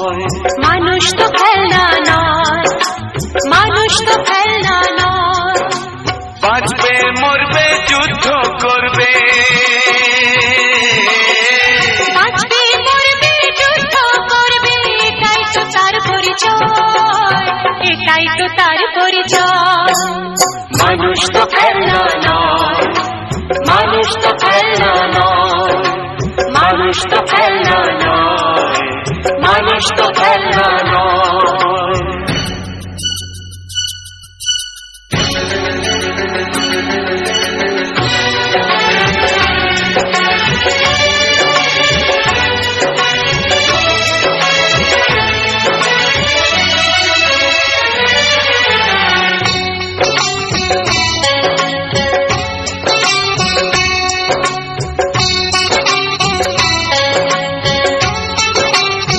নয়, মানুষ তো খেলনা নয়, মানুষ তো খেলনা নয়। বাঁচবে মরবে যুদ্ধ করবে, বাঁচবে মরবে যুদ্ধ করবে, এটাই তো তার পরিচয়, এটাই তো তার পরিচয়। মানুষ তো খেলনা নয়, মানুষ তো খেলনা নয়, মানুষ তো খেলনা নয়, মানুষ তো খেলনা